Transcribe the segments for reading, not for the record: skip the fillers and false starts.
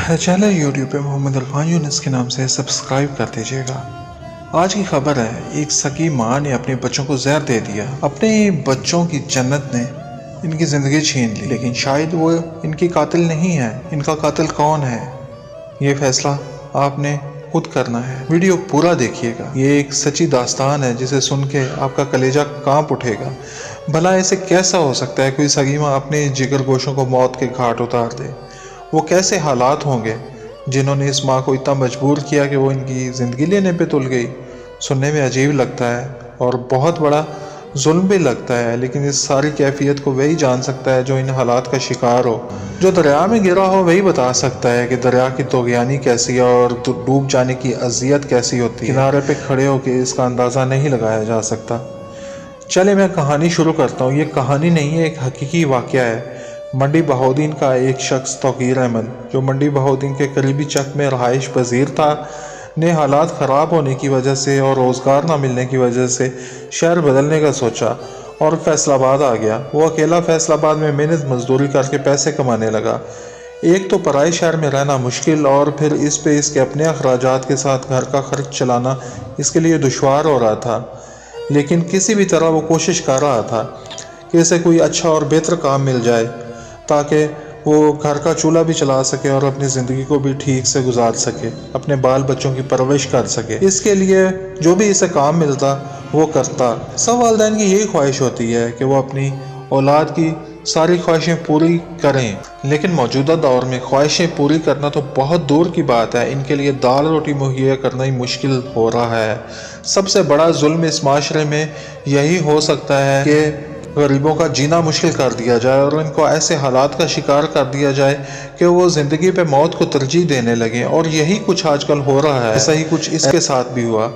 Channel YouTube पे मोहम्मद इरफान यूनिस के नाम से सब्सक्राइब कर दीजिएगा। आज की खबर है, एक सगी माँ ने अपने बच्चों को जहर दे दिया। अपने बच्चों की जन्नत ने इनकी ज़िंदगी छीन ली, लेकिन शायद वो इनकी कातिल नहीं है। इनका कातिल कौन है, ये फैसला आपने खुद करना है। वीडियो पूरा देखिएगा। ये एक सच्ची दास्तान है जिसे सुन के आपका कलेजा कांप उठेगा। भला ऐसे कैसा हो सकता है कोई सगी माँ अपने जिगर गोशों को मौत के घाट उतार दे। वो कैसे हालात होंगे जिन्होंने इस माँ को इतना मजबूर किया कि वो इनकी ज़िंदगी लेने पे तुल गई। सुनने में अजीब लगता है और बहुत बड़ा जुल्म भी लगता है, लेकिन इस सारी कैफियत को वही जान सकता है जो इन हालात का शिकार हो। जो दरिया में गिरा हो वही बता सकता है कि दरिया की तोग़यानी कैसी है और डूब जाने की अजियत कैसी होती है। किनारे पे खड़े होकर इसका अंदाज़ा नहीं लगाया जा सकता। चले मैं कहानी शुरू करता हूँ। ये कहानी नहीं है, एक हकीकी वाक़या है। मंडी बहाउद्दीन का एक शख्स तौकीर अहमद, जो मंडी बहाउद्दीन के करीबी चक में रहाइश पजीर था, ने हालात ख़राब होने की वजह से और रोज़गार ना मिलने की वजह से शहर बदलने का सोचा और फैसलाबाद आ गया। वो अकेला फैसलाबाद में मेहनत मजदूरी करके पैसे कमाने लगा। एक तो पराए शहर में रहना मुश्किल और फिर इस पे इसके अपने अखराजात के साथ घर का खर्च चलाना इसके लिए दुश्वार हो रहा था। लेकिन किसी भी तरह वो कोशिश कर रहा था कि इसे कोई अच्छा और बेहतर काम मिल जाए ताकि वो घर का चूल्हा भी चला सके और अपनी ज़िंदगी को भी ठीक से गुजार सके, अपने बाल बच्चों की परवरिश कर सके। इसके लिए जो भी इसे काम मिलता वो करता। सब वालिदैन की यही ख्वाहिश होती है कि वो अपनी औलाद की सारी ख्वाहिशें पूरी करें, लेकिन मौजूदा दौर में ख्वाहिशें पूरी करना तो बहुत दूर की बात है, इनके लिए दाल रोटी मुहैया करना ही मुश्किल हो रहा है। सबसे बड़ा जुल्म इस माशरे में यही हो सकता है कि गरीबों का जीना मुश्किल कर दिया जाए और इनको ऐसे हालात का शिकार कर दिया जाए कि वो ज़िंदगी पे मौत को तरजीह देने लगें। और यही कुछ आजकल हो रहा है। ऐसा ही कुछ इसके साथ भी हुआ।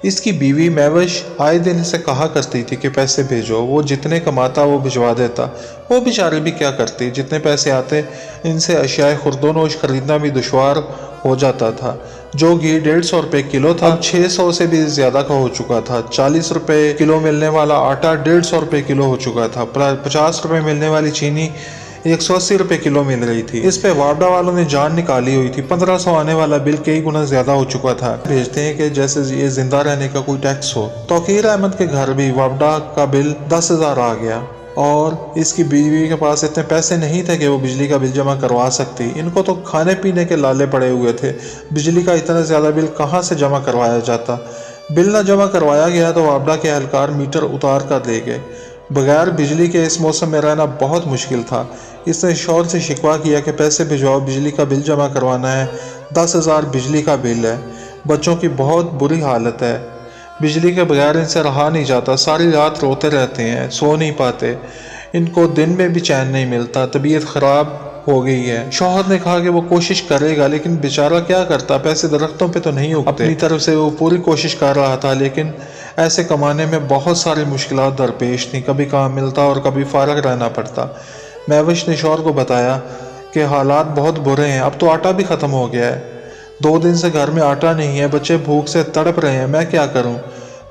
इसकी बीवी महविश आए दिन इसे कहा करती थी कि पैसे भेजो। वो जितने कमाता वो भिजवा देता। वो बेचारी भी क्या करती, जितने पैसे आते इनसे अशियाए खुर्दोनोश खरीदना भी दुश्वार हो जाता था। जो घी 150 रुपये किलो था, अब 600 से भी ज़्यादा का हो चुका था। 40 रुपये किलो मिलने वाला आटा 150 रुपये किलो हो चुका था। 50 रुपये मिलने वाली चीनी 180 रुपये किलो मिल रही थी। इस पे वापडा वालों ने जान निकाली हुई थी। 1500 आने वाला बिल कई गुना ज़्यादा हो चुका था। भेजते हैं कि जैसे ये जिंदा रहने का कोई टैक्स हो। तौकीर अहमद के घर भी वापडा का बिल 10,000 आ गया और इसकी बीवी के पास इतने पैसे नहीं थे कि वो बिजली का बिल जमा करवा सकती। इनको तो खाने पीने के लाले पड़े हुए थे। बिजली का इतना ज़्यादा बिल कहाँ से जमा करवाया जाता। बिल ना जमा करवाया गया तो वापडा के एहलकार मीटर उतार कर ले गए। बगैर बिजली के इस मौसम में रहना बहुत मुश्किल था। इसने शौहर से शिकवा किया कि पैसे भिजवाओ, बिजली का बिल जमा करवाना है। 10,000 बिजली का बिल है। बच्चों की बहुत बुरी हालत है। बिजली के बगैर इनसे रहा नहीं जाता। सारी रात रोते रहते हैं, सो नहीं पाते। इनको दिन में भी चैन नहीं मिलता। तबीयत ख़राब हो गई है। शौहर ने कहा कि वो कोशिश करेगा, लेकिन बेचारा क्या करता, पैसे दरख्तों पे तो नहीं उगते। अपनी तरफ से वो पूरी कोशिश कर रहा था, लेकिन ऐसे कमाने में बहुत सारी मुश्किलात दरपेश थी। कभी काम मिलता और कभी फारग रहना पड़ता। महविश ने शौहर को बताया कि हालात बहुत बुरे हैं। अब तो आटा भी ख़त्म हो गया है। 2 दिन से घर में आटा नहीं है। बच्चे भूख से तड़प रहे हैं। मैं क्या करूं?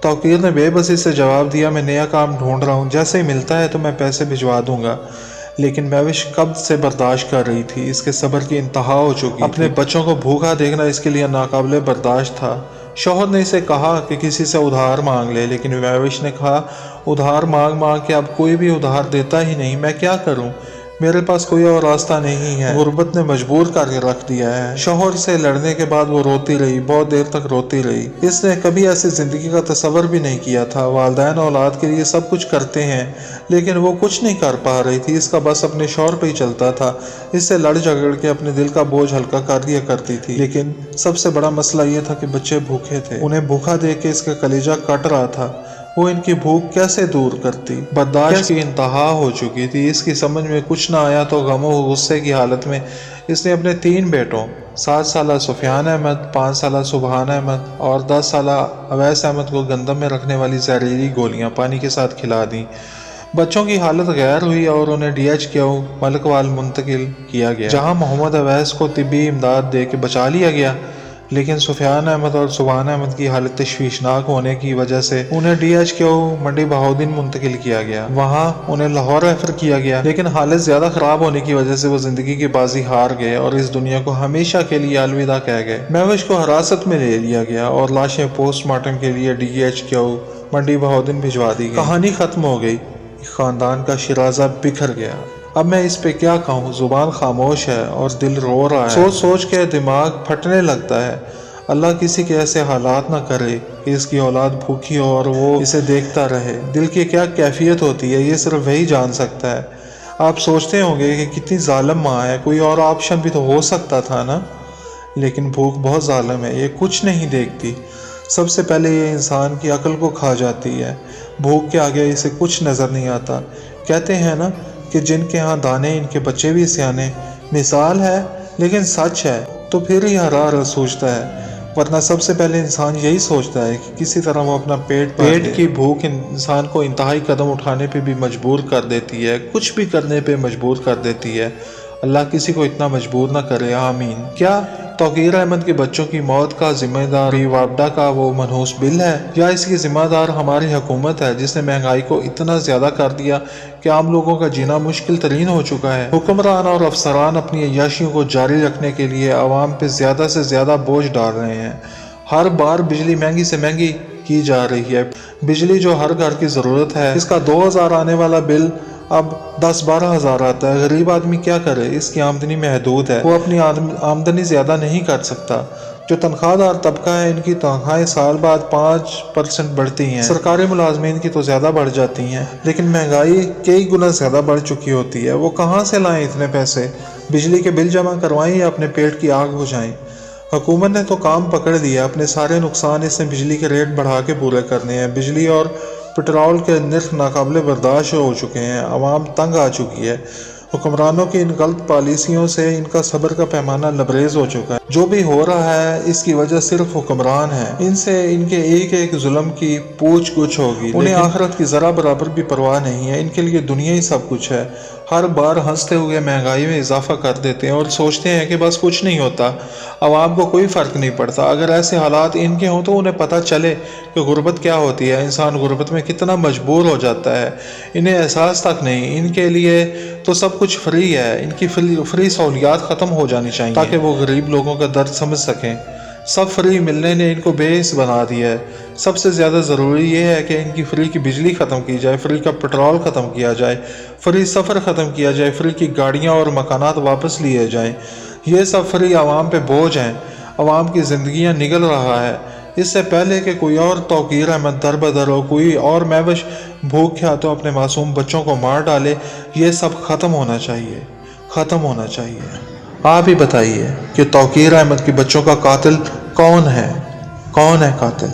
तौकीर ने बेबसी से जवाब दिया, मैं नया काम ढूंढ रहा हूं। जैसे ही मिलता है तो मैं पैसे भिजवा दूंगा। लेकिन महविश कब से बर्दाश्त कर रही थी। इसके सब्र की इंतहा हो चुकी। अपने बच्चों को भूखा देखना इसके लिए नाकाबिले बर्दाश्त था। शौहर ने इसे कहा कि किसी से उधार मांग ले, लेकिन महविश ने कहा, उधार मांग मांग के अब कोई भी उधार देता ही नहीं। मैं क्या करूं? मेरे पास कोई और रास्ता नहीं है। गुर्बत ने मजबूर करके रख दिया है। शौहर से लड़ने के बाद वो रोती रही, बहुत देर तक रोती रही। इसने कभी ऐसी ज़िंदगी का तसव्वुर भी नहीं किया था। वालिदैन औलाद के लिए सब कुछ करते हैं, लेकिन वो कुछ नहीं कर पा रही थी। इसका बस अपने शौहर पे ही चलता था। इससे लड़ झगड़ के अपने दिल का बोझ हल्का कर दिया करती थी। लेकिन सबसे बड़ा मसला ये था कि बच्चे भूखे थे। उन्हें भूखा देख के इसका कलेजा कट रहा था। वो इनकी भूख कैसे दूर करती। बर्दाश्त की इंतहा हो चुकी थी। इसकी समझ में कुछ ना आया तो गमो गुस्से की हालत में इसने अपने 3 बेटों 7 साला सुफियान अहमद, 5 साला सुबहान अहमद और 10 साला अवैस अहमद को गंदम में रखने वाली जहरीली गोलियां पानी के साथ खिला दी। बच्चों की हालत गैर हुई और उन्हें DHQ मलकवाल मुंतकिल किया गया, जहां मोहम्मद अवैस को तिब्बी इमदाद दे के बचा लिया गया। لیکن سفیان احمد اور سبحان احمد کی حالت تشویشناک ہونے کی وجہ سے انہیں DHQ منڈی بہاؤدین منتقل کیا گیا۔ وہاں انہیں لاہور ریفر کیا گیا، لیکن حالت زیادہ خراب ہونے کی وجہ سے وہ زندگی کی بازی ہار گئے اور اس دنیا کو ہمیشہ کے لیے الوداع کہہ گئے۔ مہوش کو حراست میں لے لیا گیا اور لاشیں پوسٹ مارٹم کے لیے DHQ منڈی بہاؤدین بھجوا دی گئی۔ کہانی ختم ہو گئی، خاندان کا شیرازہ بکھر گیا۔ اب میں اس پہ کیا کہوں، زبان خاموش ہے اور دل رو رہا ہے۔ سوچ سوچ کے دماغ پھٹنے لگتا ہے۔ اللہ کسی کے ایسے حالات نہ کرے کہ اس کی اولاد بھوکی ہو اور وہ اسے دیکھتا رہے۔ دل کی کیا کیفیت ہوتی ہے یہ صرف وہی جان سکتا ہے۔ آپ سوچتے ہوں گے کہ کتنی ظالم ماں ہے، کوئی اور آپشن بھی تو ہو سکتا تھا نا، لیکن بھوک بہت ظالم ہے، یہ کچھ نہیں دیکھتی۔ سب سے پہلے یہ انسان کی عقل کو کھا جاتی ہے۔ بھوک کے آگے اسے کچھ نظر نہیں آتا۔ کہتے ہیں نا کہ جن کے ہاں دانے ان کے بچے بھی سیانے، مثال ہے لیکن سچ ہے تو پھر ہی ہر ہر سوچتا ہے، ورنہ سب سے پہلے انسان یہی سوچتا ہے کہ کسی طرح وہ اپنا پیٹ کی بھوک انسان کو انتہائی قدم اٹھانے پہ بھی مجبور کر دیتی ہے، کچھ بھی کرنے پہ مجبور کر دیتی ہے۔ اللہ کسی کو اتنا مجبور نہ کرے، آمین۔ کیا توقیر احمد کے بچوں کی موت کا ذمہ دار وابڈا کا وہ منحوس بل ہے، یا اس کی ذمہ دار ہماری حکومت ہے جس نے مہنگائی کو اتنا زیادہ کر دیا کہ عام لوگوں کا جینا مشکل ترین ہو چکا ہے؟ حکمران اور افسران اپنی عیاشیوں کو جاری رکھنے کے لیے عوام پہ زیادہ سے زیادہ بوجھ ڈال رہے ہیں۔ ہر بار بجلی مہنگی سے مہنگی کی جا رہی ہے۔ بجلی جو ہر گھر کی ضرورت ہے، اس کا 2000 آنے والا بل اب 10-12 ہزار آتا ہے۔ غریب آدمی کیا کرے، اس کی آمدنی محدود ہے، وہ اپنی آمدنی زیادہ نہیں کر سکتا۔ جو تنخواہ دار طبقہ ہے ان کی تنخواہیں سال بعد 5% بڑھتی ہیں، سرکاری ملازمین کی تو زیادہ بڑھ جاتی ہیں، لیکن مہنگائی کئی گنا زیادہ بڑھ چکی ہوتی ہے۔ وہ کہاں سے لائیں اتنے پیسے؟ بجلی کے بل جمع کروائیں یا اپنے پیٹ کی آگ بجھائیں؟ حکومت نے تو کام پکڑ لیا، اپنے سارے نقصان اس نے بجلی کے ریٹ بڑھا کے پورے کرنے ہیں۔ بجلی اور پٹرول کے نرخ ناقابل برداشت ہو چکے ہیں، عوام تنگ آ چکی ہے۔ حکمرانوں کی ان غلط پالیسیوں سے ان کا صبر کا پیمانہ لبریز ہو چکا ہے۔ جو بھی ہو رہا ہے اس کی وجہ صرف حکمران ہے، ان سے ان کے ایک ایک ظلم کی پوچھ گچھ ہوگی۔ انہیں آخرت کی ذرا برابر بھی پرواہ نہیں ہے، ان کے لیے دنیا ہی سب کچھ ہے۔ ہر بار ہنستے ہوئے مہنگائی میں اضافہ کر دیتے ہیں اور سوچتے ہیں کہ بس کچھ نہیں ہوتا، عوام کو کوئی فرق نہیں پڑتا۔ اگر ایسے حالات ان کے ہوں تو انہیں پتہ چلے کہ غربت کیا ہوتی ہے، انسان غربت میں کتنا مجبور ہو جاتا ہے۔ انہیں احساس تک نہیں، ان کے لیے تو سب کچھ فری ہے۔ ان کی فری سہولیات ختم ہو جانی چاہیے تاکہ وہ غریب لوگوں کا درد سمجھ سکیں۔ سب فری ملنے نے ان کو بے حس بنا دیا ہے۔ سب سے زیادہ ضروری یہ ہے کہ ان کی فری کی بجلی ختم کی جائے، فری کا پٹرول ختم کیا جائے، فری سفر ختم کیا جائے، فری کی گاڑیاں اور مکانات واپس لیے جائیں۔ یہ سب فری عوام پہ بوجھ ہیں، عوام کی زندگیاں نگل رہا ہے۔ اس سے پہلے کہ کوئی اور توقیر احمد در بدر ہو، کوئی اور مہوش بھوک کے ہاتھوں اپنے معصوم بچوں کو مار ڈالے، یہ سب ختم ہونا چاہیے، ختم ہونا چاہیے۔ آپ ہی بتائیے کہ توقیر احمد کے بچوں کا قاتل کون ہے؟ کون ہے قاتل؟